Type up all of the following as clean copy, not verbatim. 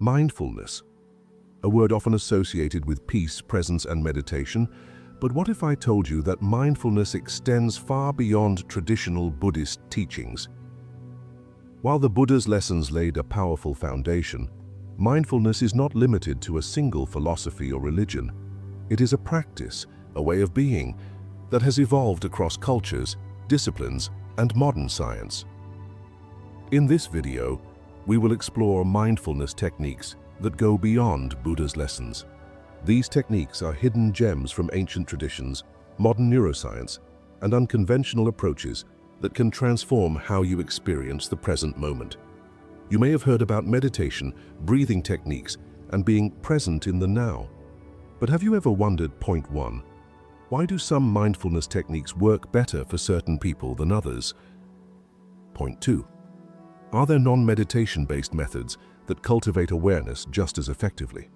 Mindfulness, a word often associated with peace, presence, and meditation. But what if I told you that mindfulness extends far beyond traditional Buddhist teachings? While the Buddha's lessons laid a powerful foundation, mindfulness is not limited to a single philosophy or religion. It is a practice, a way of being, that has evolved across cultures, disciplines, and modern science. In this video, we will explore mindfulness techniques that go beyond Buddha's lessons. These techniques are hidden gems from ancient traditions, modern neuroscience, and unconventional approaches that can transform how you experience the present moment. You may have heard about meditation, breathing techniques, and being present in the now. But have you ever wondered, point one, why do some mindfulness techniques work better for certain people than others? Point two, are there non-meditation-based methods that cultivate awareness just as effectively?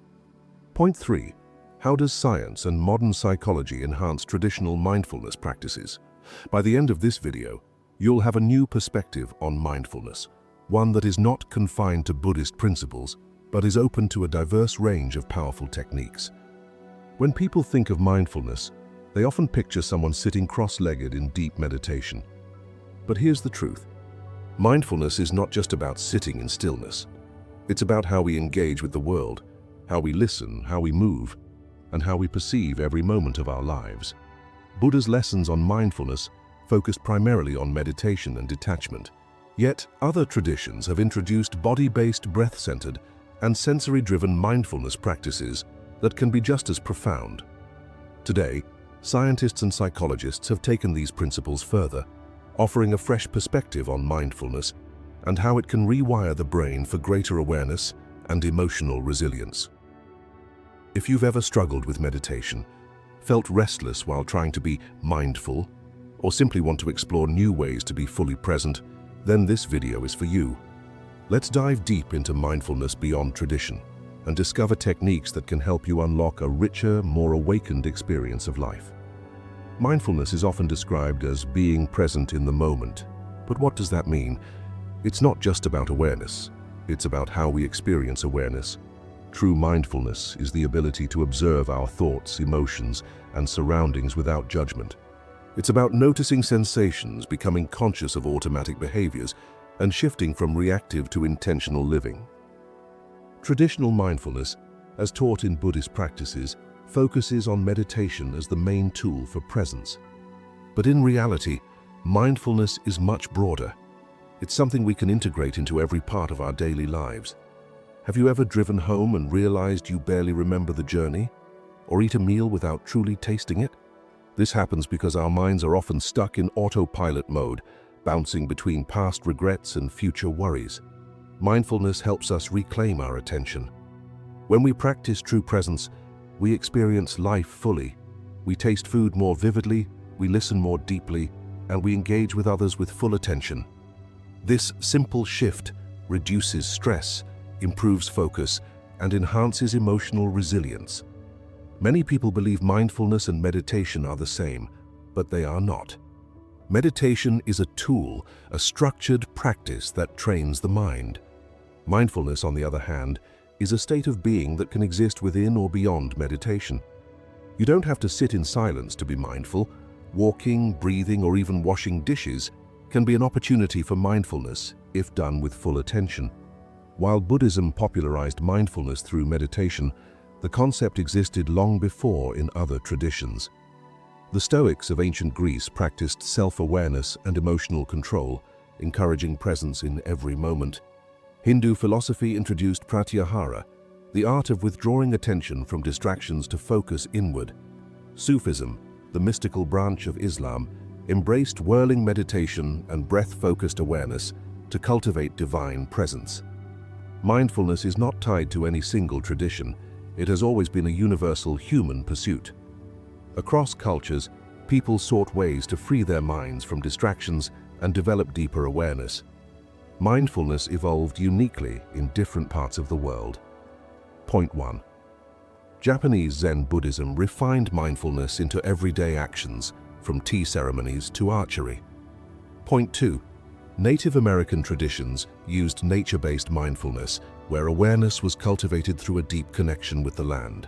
Point three, how does science and modern psychology enhance traditional mindfulness practices? By the end of this video, you'll have a new perspective on mindfulness, one that is not confined to Buddhist principles, but is open to a diverse range of powerful techniques. When people think of mindfulness, they often picture someone sitting cross-legged in deep meditation. But here's the truth. Mindfulness is not just about sitting in stillness. It's about how we engage with the world, how we listen, how we move, and how we perceive every moment of our lives. Buddha's lessons on mindfulness focused primarily on meditation and detachment. Yet, other traditions have introduced body-based, breath-centered, and sensory-driven mindfulness practices that can be just as profound. Today, scientists and psychologists have taken these principles further, offering a fresh perspective on mindfulness and how it can rewire the brain for greater awareness and emotional resilience. If you've ever struggled with meditation, felt restless while trying to be mindful, or simply want to explore new ways to be fully present, then this video is for you. Let's dive deep into mindfulness beyond tradition and discover techniques that can help you unlock a richer, more awakened experience of life. Mindfulness is often described as being present in the moment. But what does that mean? It's not just about awareness. It's about how we experience awareness. True mindfulness is the ability to observe our thoughts, emotions, and surroundings without judgment. It's about noticing sensations, becoming conscious of automatic behaviors, and shifting from reactive to intentional living. Traditional mindfulness, as taught in Buddhist practices, focuses on meditation as the main tool for presence. But in reality, mindfulness is much broader. It's something we can integrate into every part of our daily lives. Have you ever driven home and realized you barely remember the journey? Or eat a meal without truly tasting it? This happens because our minds are often stuck in autopilot mode, bouncing between past regrets and future worries. Mindfulness helps us reclaim our attention. When we practice true presence, we experience life fully. We taste food more vividly, we listen more deeply, and we engage with others with full attention. This simple shift reduces stress, improves focus, and enhances emotional resilience. Many people believe mindfulness and meditation are the same, but they are not. Meditation is a tool, a structured practice that trains the mind. Mindfulness, on the other hand, is a state of being that can exist within or beyond meditation. You don't have to sit in silence to be mindful. Walking, breathing, or even washing dishes can be an opportunity for mindfulness if done with full attention. While Buddhism popularized mindfulness through meditation, the concept existed long before in other traditions. The Stoics of ancient Greece practiced self-awareness and emotional control, encouraging presence in every moment. Hindu philosophy introduced pratyahara, the art of withdrawing attention from distractions to focus inward. Sufism, the mystical branch of Islam, embraced whirling meditation and breath-focused awareness to cultivate divine presence. Mindfulness is not tied to any single tradition. It has always been a universal human pursuit. Across cultures, people sought ways to free their minds from distractions and develop deeper awareness. Mindfulness evolved uniquely in different parts of the world. Point 1. Japanese Zen Buddhism refined mindfulness into everyday actions, from tea ceremonies to archery. Point 2. Native American traditions used nature-based mindfulness, where awareness was cultivated through a deep connection with the land.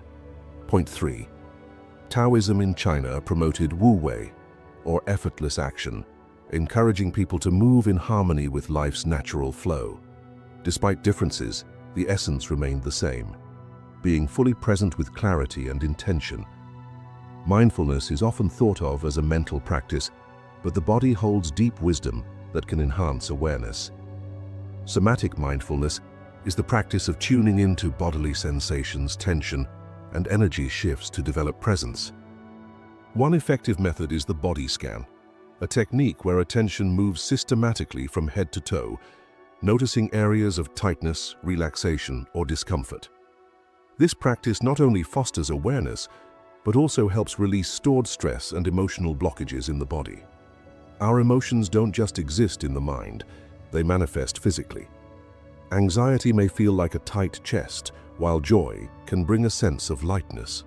Point 3. Taoism in China promoted Wu Wei, or effortless action, encouraging people to move in harmony with life's natural flow. Despite differences, the essence remained the same, being fully present with clarity and intention. Mindfulness is often thought of as a mental practice, but the body holds deep wisdom that can enhance awareness. Somatic mindfulness is the practice of tuning into bodily sensations, tension, and energy shifts to develop presence. One effective method is the body scan, a technique where attention moves systematically from head to toe, noticing areas of tightness, relaxation, or discomfort. This practice not only fosters awareness, but also helps release stored stress and emotional blockages in the body. Our emotions don't just exist in the mind, they manifest physically. Anxiety may feel like a tight chest, while joy can bring a sense of lightness.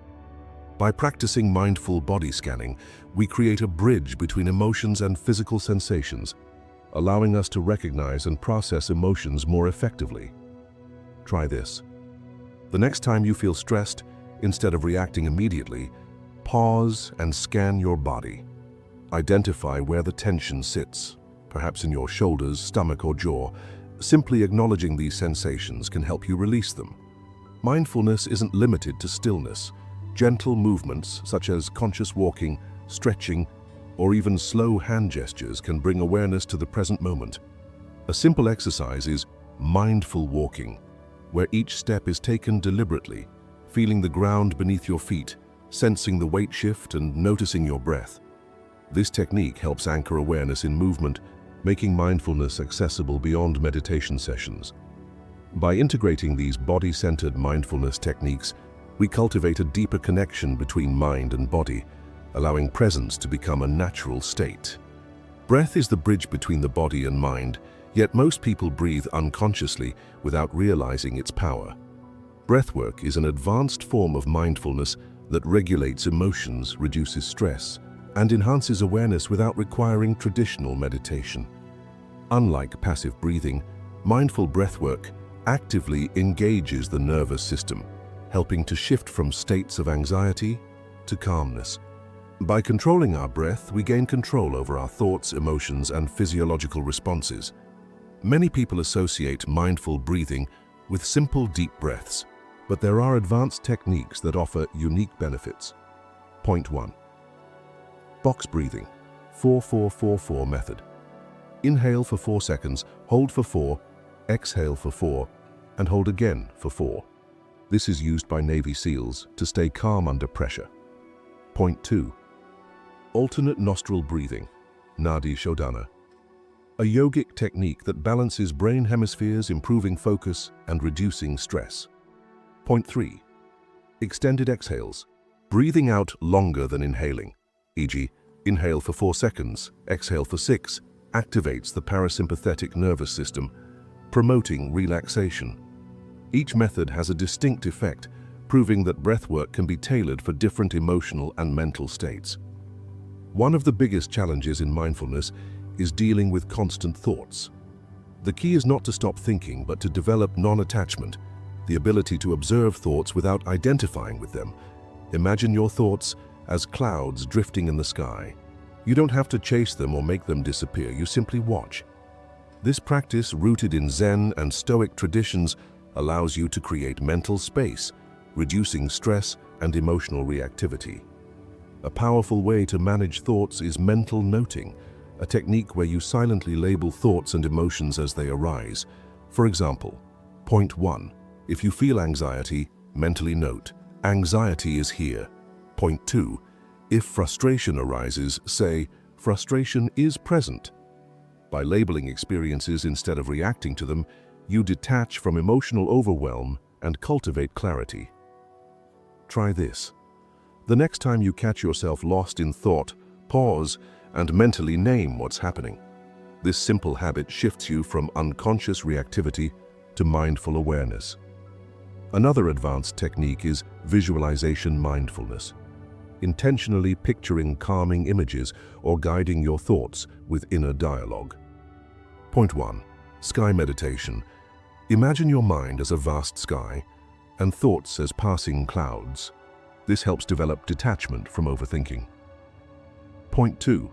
By practicing mindful body scanning, we create a bridge between emotions and physical sensations, allowing us to recognize and process emotions more effectively. Try this. The next time you feel stressed, instead of reacting immediately, pause and scan your body. Identify where the tension sits, perhaps in your shoulders, stomach, or jaw. Simply acknowledging these sensations can help you release them. Mindfulness isn't limited to stillness. Gentle movements, such as conscious walking, stretching, or even slow hand gestures can bring awareness to the present moment. A simple exercise is mindful walking, where each step is taken deliberately, feeling the ground beneath your feet, sensing the weight shift, and noticing your breath. This technique helps anchor awareness in movement, making mindfulness accessible beyond meditation sessions. By integrating these body-centered mindfulness techniques, we cultivate a deeper connection between mind and body, allowing presence to become a natural state. Breath is the bridge between the body and mind, yet most people breathe unconsciously without realizing its power. Breathwork is an advanced form of mindfulness that regulates emotions, reduces stress, and enhances awareness without requiring traditional meditation. Unlike passive breathing, mindful breathwork actively engages the nervous system, helping to shift from states of anxiety to calmness. By controlling our breath, we gain control over our thoughts, emotions, and physiological responses. Many people associate mindful breathing with simple deep breaths, but there are advanced techniques that offer unique benefits. Point 1. Box breathing, 4-4-4-4 method. Inhale for 4 seconds, hold for 4, exhale for 4, and hold again for 4. This is used by Navy SEALs to stay calm under pressure. Point 2. Alternate nostril breathing, Nadi Shodhana. A yogic technique that balances brain hemispheres, improving focus and reducing stress. Point 3. Extended exhales, breathing out longer than inhaling, e.g., inhale for 4 seconds, exhale for 6, activates the parasympathetic nervous system, promoting relaxation. Each method has a distinct effect, proving that breathwork can be tailored for different emotional and mental states. One of the biggest challenges in mindfulness is dealing with constant thoughts. The key is not to stop thinking, but to develop non-attachment, the ability to observe thoughts without identifying with them. Imagine your thoughts as clouds drifting in the sky. You don't have to chase them or make them disappear, you simply watch. This practice, rooted in Zen and Stoic traditions, allows you to create mental space, reducing stress and emotional reactivity. A powerful way to manage thoughts is mental noting, a technique where you silently label thoughts and emotions as they arise. For example, point 1. If you feel anxiety, mentally note, anxiety is here. Point 2. If frustration arises, say, frustration is present. By labeling experiences instead of reacting to them, you detach from emotional overwhelm and cultivate clarity. Try this. The next time you catch yourself lost in thought, pause and mentally name what's happening. This simple habit shifts you from unconscious reactivity to mindful awareness. Another advanced technique is visualization mindfulness, intentionally picturing calming images or guiding your thoughts with inner dialogue. Point 1. Sky meditation. Imagine your mind as a vast sky and thoughts as passing clouds. This helps develop detachment from overthinking. Point 2.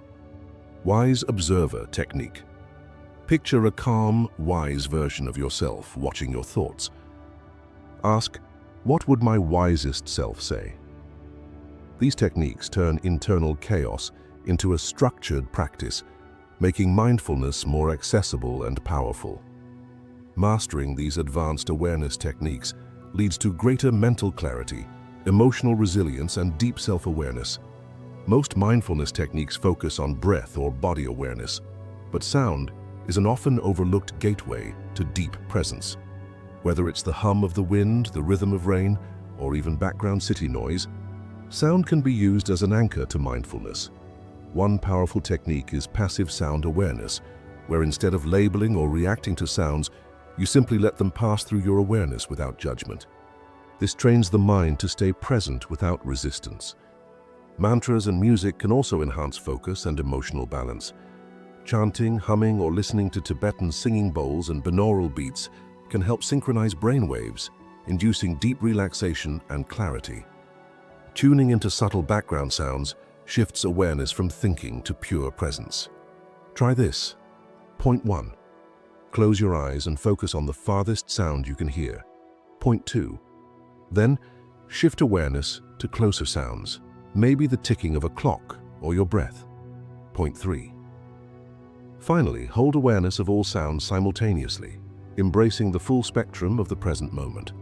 Wise observer technique. Picture a calm, wise version of yourself watching your thoughts. Ask, what would my wisest self say? These techniques turn internal chaos into a structured practice, making mindfulness more accessible and powerful. Mastering these advanced awareness techniques leads to greater mental clarity, emotional resilience, and deep self-awareness. Most mindfulness techniques focus on breath or body awareness, but sound is an often overlooked gateway to deep presence. Whether it's the hum of the wind, the rhythm of rain, or even background city noise, sound can be used as an anchor to mindfulness. One powerful technique is passive sound awareness, where instead of labeling or reacting to sounds, you simply let them pass through your awareness without judgment. This trains the mind to stay present without resistance. Mantras and music can also enhance focus and emotional balance. Chanting, humming, or listening to Tibetan singing bowls and binaural beats can help synchronize brainwaves, inducing deep relaxation and clarity. Tuning into subtle background sounds shifts awareness from thinking to pure presence. Try this. Point 1. Close your eyes and focus on the farthest sound you can hear. Point 2. Then, shift awareness to closer sounds, maybe the ticking of a clock or your breath. Point 3. Finally, hold awareness of all sounds simultaneously, embracing the full spectrum of the present moment.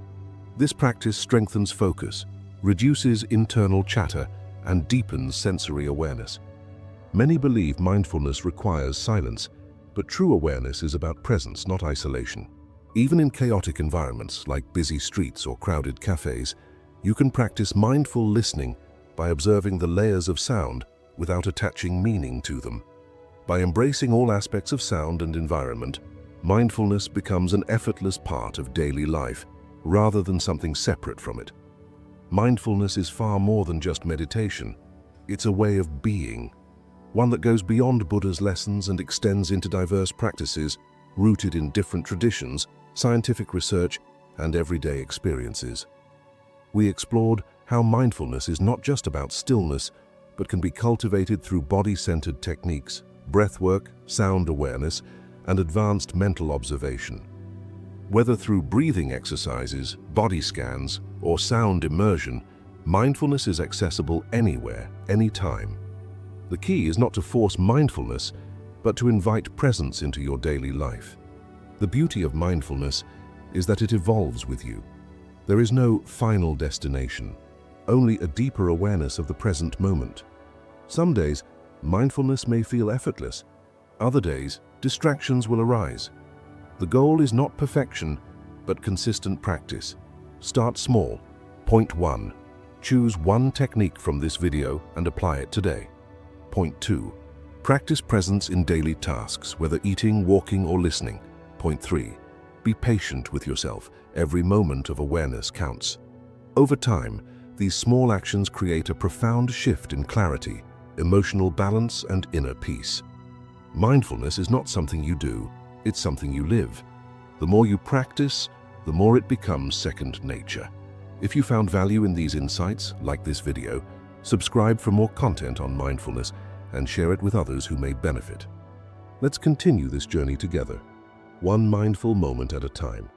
This practice strengthens focus, reduces internal chatter, and deepens sensory awareness. Many believe mindfulness requires silence, but true awareness is about presence, not isolation. Even in chaotic environments like busy streets or crowded cafes, you can practice mindful listening by observing the layers of sound without attaching meaning to them. By embracing all aspects of sound and environment, mindfulness becomes an effortless part of daily life, rather than something separate from it. Mindfulness is far more than just meditation. It's a way of being, one that goes beyond Buddha's lessons and extends into diverse practices rooted in different traditions, scientific research, and everyday experiences. We explored how mindfulness is not just about stillness, but can be cultivated through body-centered techniques, breathwork, sound awareness, and advanced mental observation. Whether through breathing exercises, body scans, or sound immersion, mindfulness is accessible anywhere, anytime. The key is not to force mindfulness, but to invite presence into your daily life. The beauty of mindfulness is that it evolves with you. There is no final destination, only a deeper awareness of the present moment. Some days, mindfulness may feel effortless. Other days, distractions will arise. The goal is not perfection, but consistent practice. Start small. Point 1. Choose one technique from this video and apply it today. Point 2. Practice presence in daily tasks, whether eating, walking, or listening. Point 3. Be patient with yourself. Every moment of awareness counts. Over time, these small actions create a profound shift in clarity, emotional balance, and inner peace. Mindfulness is not something you do, it's something you live. The more you practice, the more it becomes second nature. If you found value in these insights, like this video, subscribe for more content on mindfulness and share it with others who may benefit. Let's continue this journey together, one mindful moment at a time.